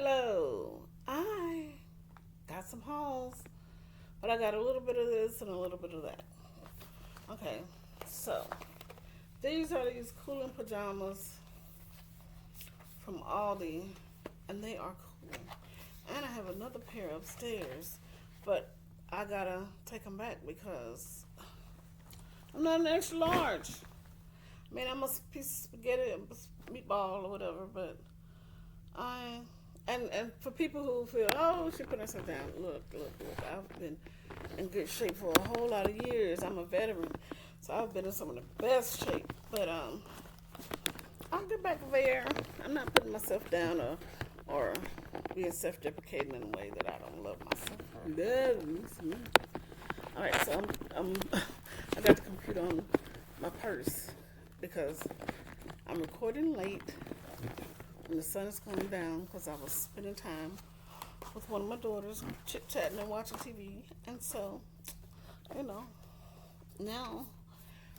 Hello. I got some hauls, but I got a little bit of this and a little bit of that. Okay, so these are these cooling pajamas from ALDI, and they are cool. And I have another pair upstairs, but I gotta take them back because I'm not an extra large. I mean, I'm a piece of spaghetti, a meatball, or whatever, but I and for people who feel, oh, she put herself down. Look. I've been in good shape for a whole lot of years. I'm a veteran, so I've been in some of the best shape. But I'll get back there. I'm not putting myself down or being self-deprecating in a way that I don't love myself. All right, so I got the computer on my purse because I'm recording late when the sun is going down because I was spending time with one of my daughters, chit-chatting and watching TV. And so, now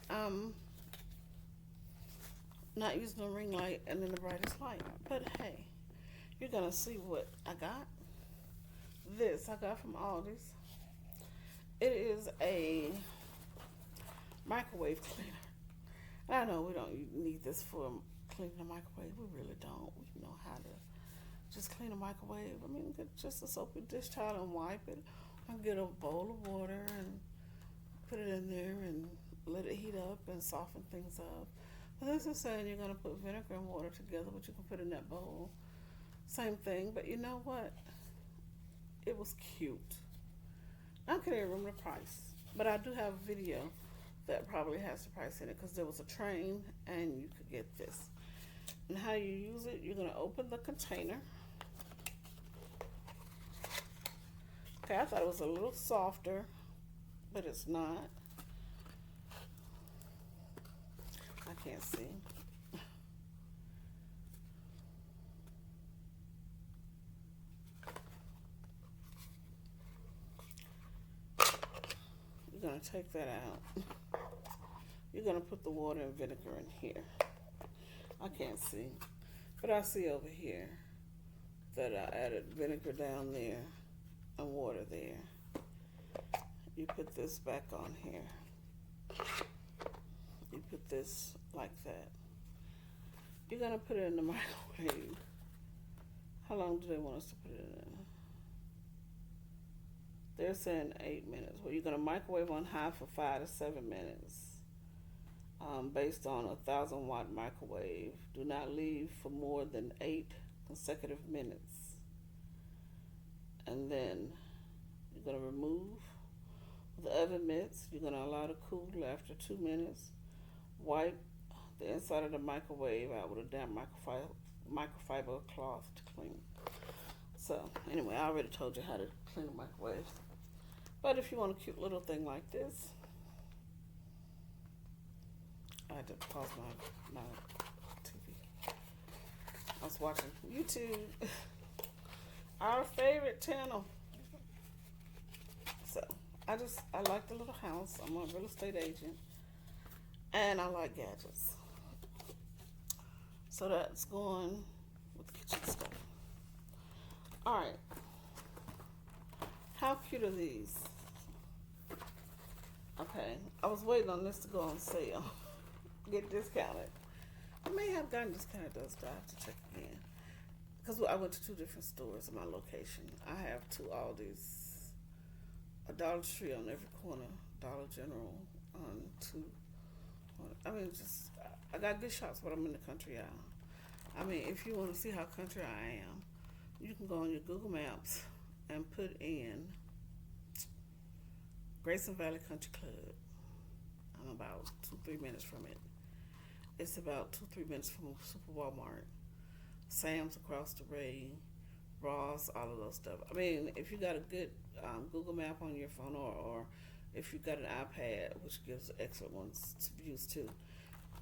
I'm not using a ring light and in the brightest light. But hey, you're going to see what I got. This I got from Aldi's. It is a microwave cleaner. I know we don't need this for cleaning the microwave. We really don't. We know how to just clean a microwave. I mean, get just a soapy dish towel and wipe it. Or get a bowl of water and put it in there and let it heat up and soften things up. But this is saying you're going to put vinegar and water together, which you can put in that bowl. Same thing, but you know what? It was cute. I can't even remember the price, but I do have a video that probably has the price in it because there was a train and you could get this. And how you use it, you're going to open the container. Okay, I thought it was a little softer, but it's not. I can't see. You're going to take that out. You're going to put the water and vinegar in here. I can't see, but I see over here that I added vinegar down there and water there. You put this back on here. You put this like that. You're going to put it in the microwave. How long do they want us to put it in? They're saying 8 minutes. Well, you're going to microwave on high for 5 to 7 minutes. Based on a 1,000-watt microwave. Do not leave for more than 8 consecutive minutes. And then you're going to remove the oven mitts. You're going to allow it to cool after 2 minutes. Wipe the inside of the microwave out with a damp microfiber cloth to clean. So, anyway, I already told you how to clean a microwave. But if you want a cute little thing like this, I had to pause my TV. I was watching YouTube, our favorite channel. So I like the little house. I'm a real estate agent, and I like gadgets. So that's going with the kitchen stuff. All right, how cute are these? Okay, I was waiting on this to go on sale. Get discounted. I may have gotten discounted those, but I have to check again. Because I went to 2 different stores in my location. I have 2 Aldi's, a Dollar Tree on every corner, Dollar General on 2. I mean, I got good shops, but I'm in the country, y'all. I mean, if you want to see how country I am, you can go on your Google Maps and put in Grayson Valley Country Club. I'm about 2-3 minutes from it. It's about 2-3 minutes from Super Walmart, Sam's across the way, Ross, all of those stuff. I mean, if you got a good Google Map on your phone, or if you got an iPad, which gives excellent ones to use too.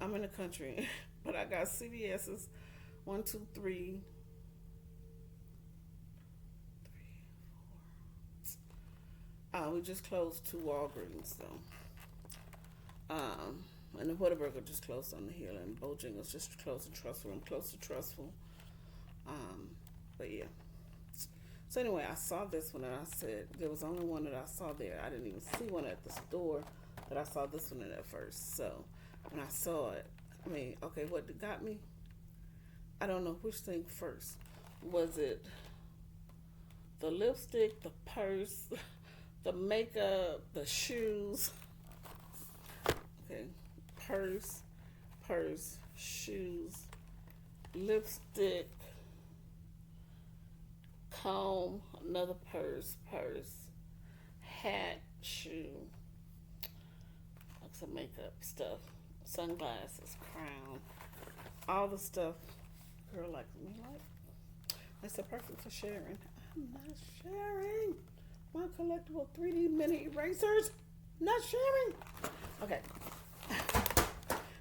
I'm in the country, but I got CVS's 1, 2, 3. We just closed 2 Walgreens though. And the Whataburger just closed on the hill, and Bojangles just closed in Trustful. I'm close to Trustful. But yeah. So anyway, I saw this one and I said there was only one that I saw there. I didn't even see one at the store that I saw this one in at first. So when I saw it, I mean, okay, what got me? I don't know which thing first. Was it the lipstick, the purse, the makeup, the shoes? Okay, purse, shoes, lipstick, comb, another purse, hat, shoe, like some makeup stuff, sunglasses, crown, all the stuff girl like me like. It's a perfect for sharing. I'm not sharing my collectible 3D mini erasers. Not sharing. Okay.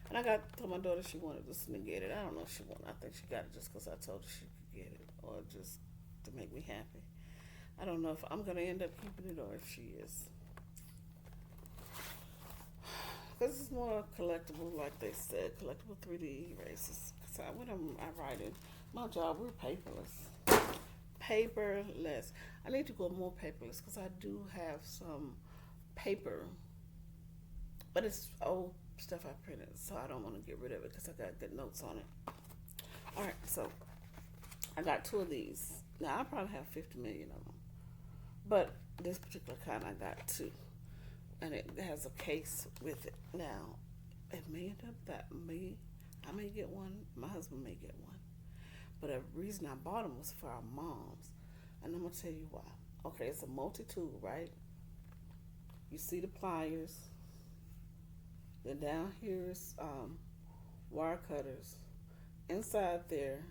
And I told my daughter she wanted this to get it. I don't know if she wanted. I think she got it just because I told her she could get it, or just to make me happy. I don't know if I'm gonna end up keeping it or if she is. Because it's more collectible, like they said, collectible 3D erasers. So when I write it, my job, we're paperless. Paperless. I need to go more paperless because I do have some paper, but it's old stuff I printed, so I don't want to get rid of it because I got good notes on it. All right, so I got 2 of these. Now I probably have 50 million of them, but this particular kind I got 2, and it has a case with it. Now it may end up that I may get one, my husband may get one, but the reason I bought them was for our moms, and I'm gonna tell you why. Okay, it's a multi-tool, right? You see the pliers. Then down here's wire cutters. Inside there,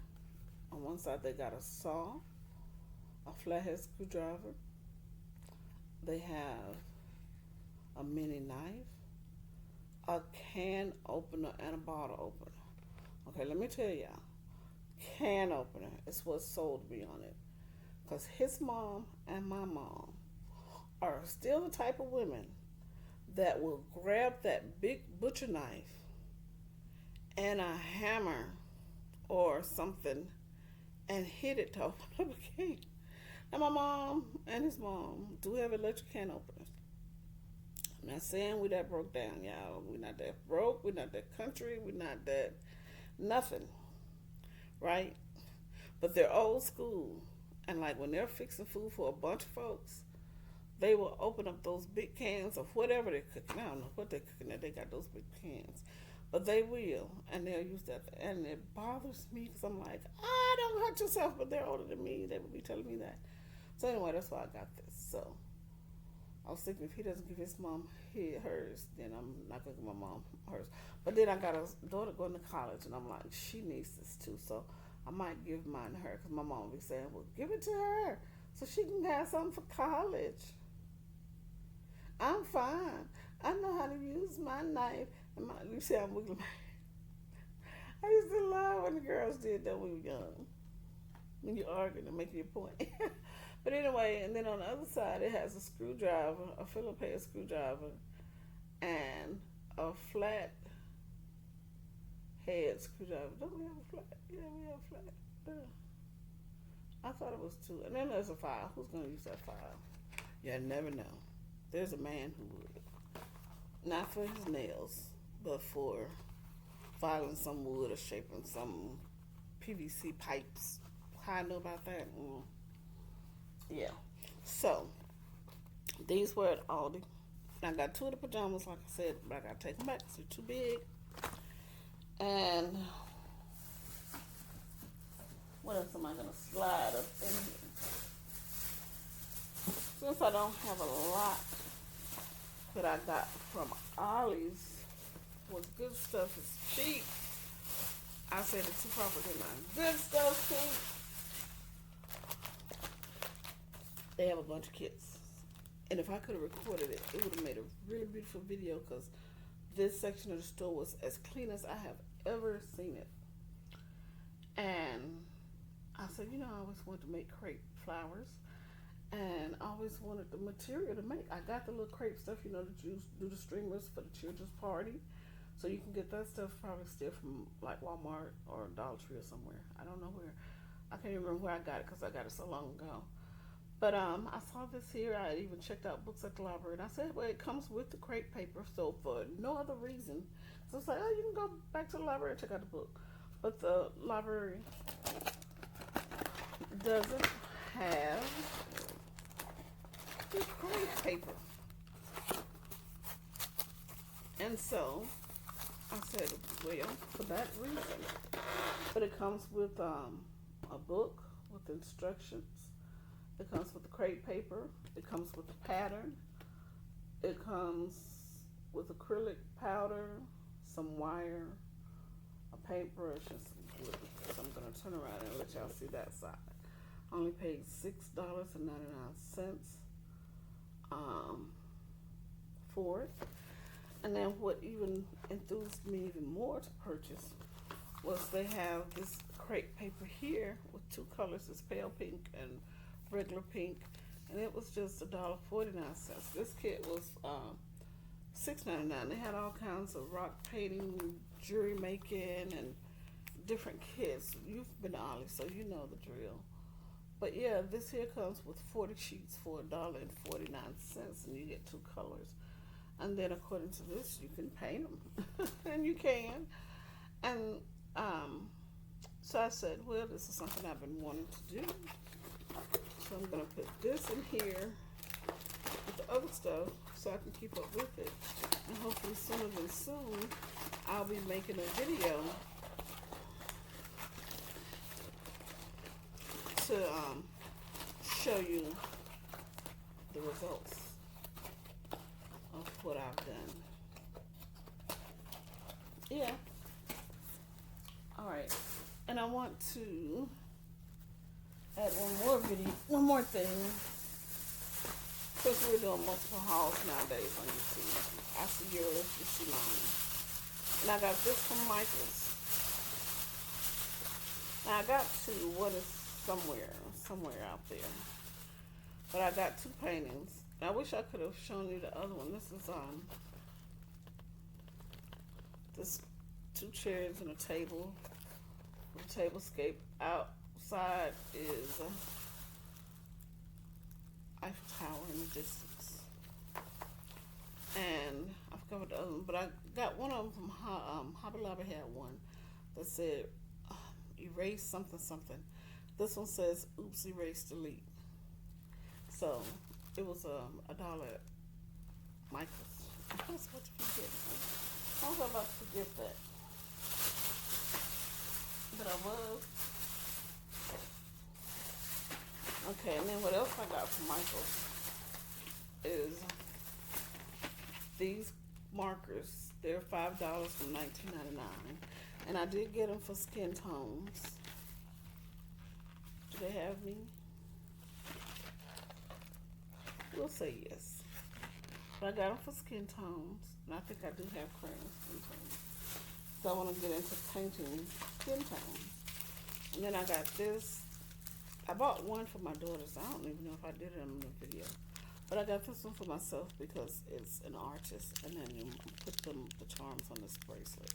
on one side they got a saw, a flathead screwdriver. They have a mini knife, a can opener, and a bottle opener. Okay, let me tell y'all, can opener is what sold me on it. Because his mom and my mom are still the type of women that will grab that big butcher knife and a hammer or something and hit it to open up a can. And my mom and his mom do have electric can openers. I'm not saying we that broke down, y'all. We're not that broke. We're not that country. We're not that nothing, right? But they're old school. And like when they're fixing food for a bunch of folks, they will open up those big cans of whatever they're cooking. I don't know what they're cooking there. They got those big cans. But they will, and they'll use that. And it bothers me because I'm like, don't hurt yourself. But they're older than me. They would be telling me that. So anyway, that's why I got this. So I was thinking if he doesn't give his mom hers, then I'm not going to give my mom hers. But then I got a daughter going to college, and I'm like, she needs this too. So I might give mine to her because my mom will be saying, well, give it to her so she can have something for college. I'm fine. I know how to use my knife. And you see, I'm wiggling my I used to love when the girls did that when we were young. When you're arguing and making your point. But anyway, and then on the other side, it has a screwdriver, a Phillips head screwdriver, and a flat head screwdriver. Don't we have a flat? Yeah, we have a flat. Yeah. I thought it was 2. And then there's a file. Who's going to use that file? You never know. There's a man who would. Not for his nails, but for filing some wood or shaping some PVC pipes. How I know about that? Yeah. So, these were at ALDI. I got 2 of the pajamas, like I said, but I got to take them back because they're too big. And what else am I going to slide up in here? Since I don't have a lot that I got from Ollie's, was good stuff is cheap. I said the 2 properties in my good stuff cheap. They have a bunch of kits. And if I could have recorded it, it would have made a really beautiful video because this section of the store was as clean as I have ever seen it. And I said, I always wanted to make crepe flowers. And I always wanted the material to make. I got the little crepe stuff, that you do the streamers for the children's party. So you can get that stuff probably still from like Walmart or Dollar Tree or somewhere. I don't know where. I can't even remember where I got it because I got it so long ago. But I saw this here. I even checked out books at the library, and I said, well, it comes with the crate paper, so for no other reason. So it's like, oh, you can go back to the library and check out the book. But the library doesn't have the crate paper. And so I said, well, for that reason. But it comes with a book with instructions. It comes with the crate paper. It comes with the pattern. It comes with acrylic powder, some wire, a paintbrush, and some glue. So I'm going to turn around and let y'all see that side. I only paid $6.99 for it. And then what even enthused me even more to purchase was they have this crepe paper here with two colors. It's pale pink and regular pink. And it was just $1.49. This kit was $6.99. They had all kinds of rock painting, jewelry making, and different kits. You've been to ALDI, so you know the drill. But yeah, this here comes with 40 sheets for $1.49, and you get two colors. And then according to this, you can paint them, and you can. And so I said, well, this is something I've been wanting to do. So I'm gonna put this in here with the other stuff so I can keep up with it. And hopefully sooner than soon, I'll be making a video to show you the results of what I've done. Yeah. All right. And I want to add one more thing. Because we're doing multiple hauls nowadays on YouTube. I see yours, you see mine. And I got this from Michael's. Now I got two, what is somewhere out there. But I got two paintings. I wish I could have shown you the other one. This is this two chairs and a table with a tablescape. Outside is Eiffel Tower in the distance. And I forgot what the other one, but I got one of them from Hobby Lobby had one that said erase something something. This one says oops, erase, delete. So it was $1 at Michael's. I was about to forget. I was about to forget that. But I was. Okay, and then what else I got from Michael's is these markers. They're $5 from $19.99. And I did get them for skin tones. Do they have me? We'll say yes. But I got them for skin tones. And I think I do have crayon skin tones. So I want to get into painting skin tones. And then I got this. I bought one for my daughters. I don't even know if I did it in the video. But I got this one for myself because it's an artist. And then you put the charms on this bracelet.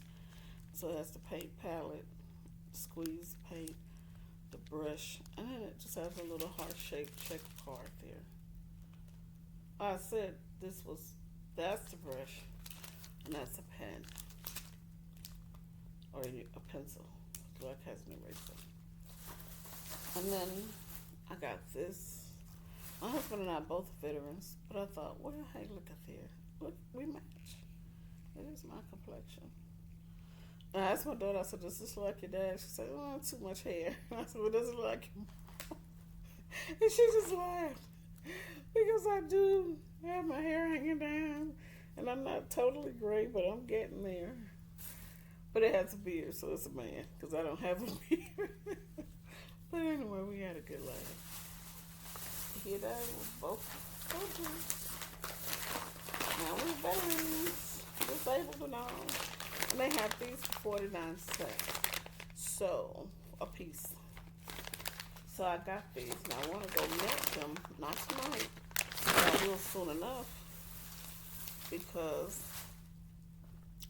So it has the paint palette, squeeze paint, the brush, and then it just has a little heart-shaped check card there. I said that's the brush, and that's a pen, or a pencil, like has an eraser. And then I got this. My husband and I both are veterans, but I thought, well, hey, look at there. Look, we match. It is my complexion. And I asked my daughter, I said, does this look like your dad? She said, oh, too much hair. And I said, well, does it look like your mom? And she just laughed. Because I do have my hair hanging down. And I'm not totally gray, but I'm getting there. But it has a beard, so it's a man. Because I don't have a beard. But anyway, we had a good laugh. You hear that? We're both children. Now we're veterans. Disabled and all. And they have these for 49 cents. So, a piece. So I got these. Now I want to go melt them. Not tonight. But I will soon enough. Because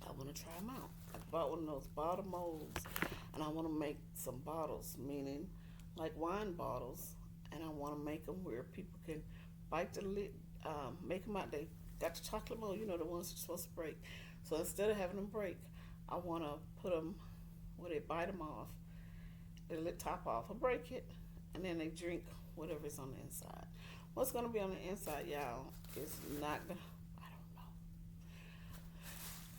I want to try them out. I bought one of those bottle molds. And I want to make some bottles. Meaning, like wine bottles. and I want to make them where people can bite the lid, make them out. They got the chocolate mold, you know, the ones you're supposed to break. So instead of having them break, I want to put them where they bite them off, the lid top off, or break it, and then they drink whatever's on the inside. What's going to be on the inside, y'all, is not going to, I don't know.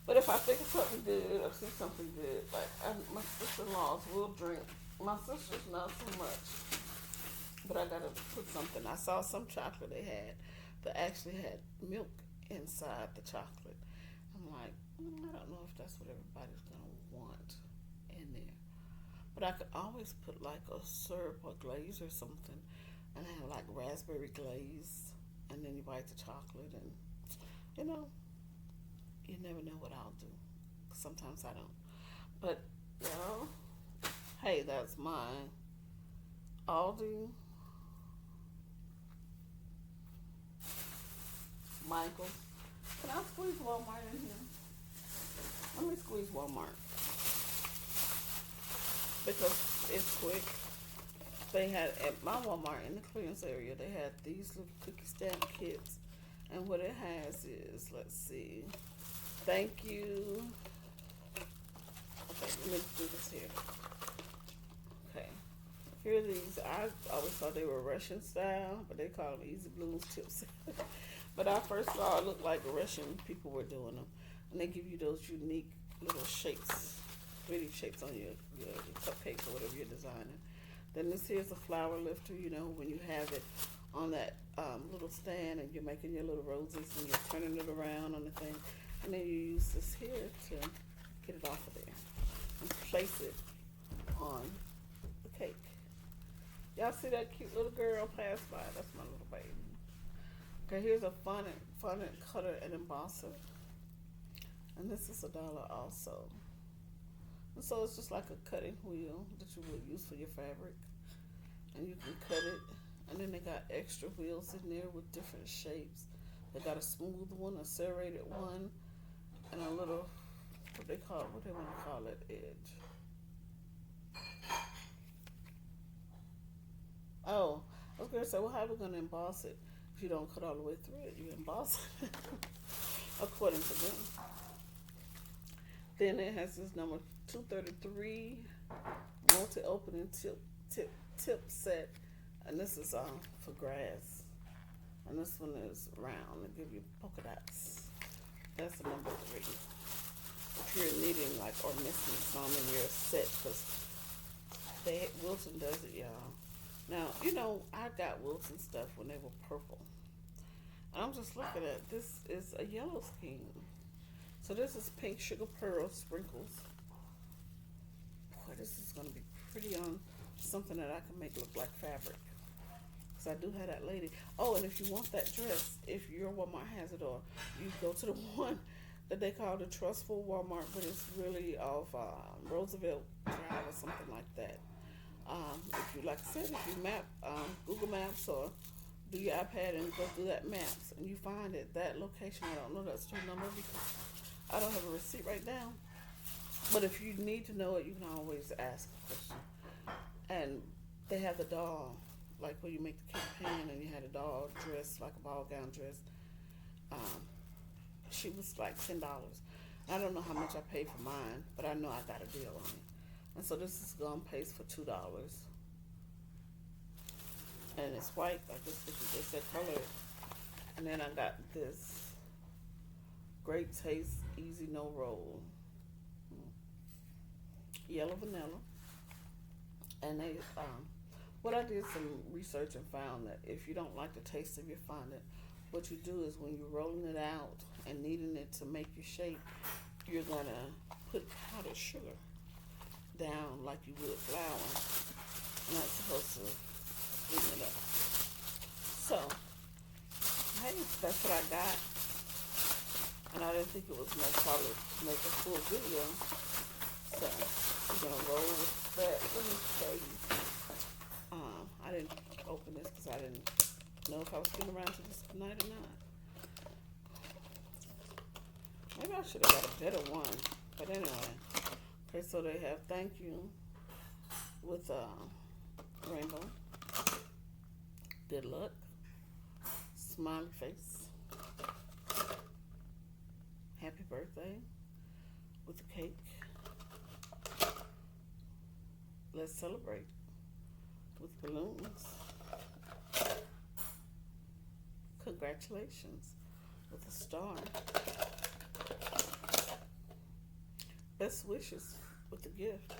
But if I think of something good or see something good, like my sister-in-laws will drink. My sister's not so much, but I got to put something. I saw some chocolate they had that actually had milk inside the chocolate. I'm like, I don't know if that's what everybody's going to want in there. But I could always put like a syrup or glaze or something and have like raspberry glaze, and then you bite the chocolate, and you know, you never know what I'll do. Sometimes I don't. But, you know, hey, that's mine. ALDI, Michael's. Can I squeeze Walmart in here? Let me squeeze Walmart because it's quick. They had at my Walmart in the clearance area, they had these little cookie stamp kits, and what it has is, let's see, thank you. Okay, let me do this here. Okay, here are these. I always thought they were Russian style, but they call them Easy Blues chips. But I first saw it looked like Russian people were doing them, and they give you those unique little shapes, pretty shapes on your cupcakes or whatever you're designing. Then this here's a flower lifter, you know, when you have it on that little stand and you're making your little roses and you're turning it around on the thing. And then you use this here to get it off of there and place it on the cake. Y'all see that cute little girl pass by? That's my little baby. Okay, here's a fondant cutter and embosser. And this is $1 also. And so it's just like a cutting wheel that you would use for your fabric. And you can cut it. And then they got extra wheels in there with different shapes. They got a smooth one, a serrated one, and a little, what they want to call it, edge. Oh, I was going to say, well, how are we going to emboss it? If you don't cut all the way through it, you emboss it according to them. Then it has this number 233 multi-opening tip set, and this is for grass, and this one is round. They give you polka dots. That's the number 3. If you're needing like or missing some in your set, because Wilson does it, y'all. Now you know I got Wilson stuff when they were purple. And I'm just looking at this is a yellow scheme. So this is pink sugar pearl sprinkles. Boy, this is going to be pretty on something that I can make look like fabric. Because I do have that lady. Oh, and if you want that dress, if your Walmart has it, or you go to the one that they call the Trustful Walmart, but it's really off Roosevelt Drive or something like that. If you, like I said, if you map Google Maps or do your iPad and go through that maps and you find it, that location, I don't know that store number because I don't have a receipt right now. But if you need to know it, you can always ask a question. And they have the doll, like when you make the cake pan and you had a doll dress, like a ball gown dress. She was like $10. I don't know how much I paid for mine, but I know I got a deal on it. And so this is gonna pay for $2. And it's white, like this, they said color it. And then I got this Great Taste Easy No Roll. Yellow vanilla. And they, what I did some research and found that if you don't like the taste of your fondant, what you do is when you're rolling it out and kneading it to make your shape, you're gonna put powdered sugar down like you would flour. And that's supposed to sweeten it up. So, hey, that's what I got. And I didn't think it was most probably to make a full video. So, we're gonna roll with that. Let me show you. I didn't open this because I didn't know if I was getting around to this tonight or not. Maybe I should have got a better one. But anyway. Okay, so they have thank you with rainbow. good luck, smiley face, happy birthday with a cake. Let's celebrate with balloons. Congratulations with a star. Best wishes with a gift.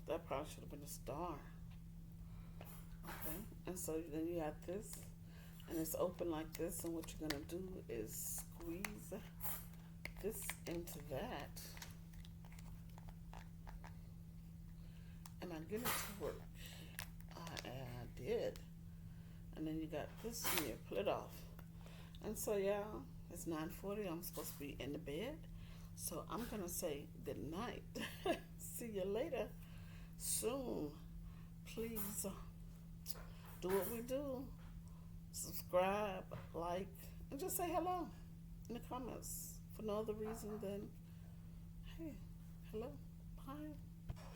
That probably should have been a star. Okay, and so then you got this, and it's open like this, and what you're gonna do is squeeze this into that, and I get it to work. I did, and then you got this and you pull it off, and so yeah, it's 9:40. I'm supposed to be in the bed, so I'm gonna say good night. See you later soon. Please do what we do. Subscribe, like, and just say hello in the comments for no other reason than, hey, hello, bye.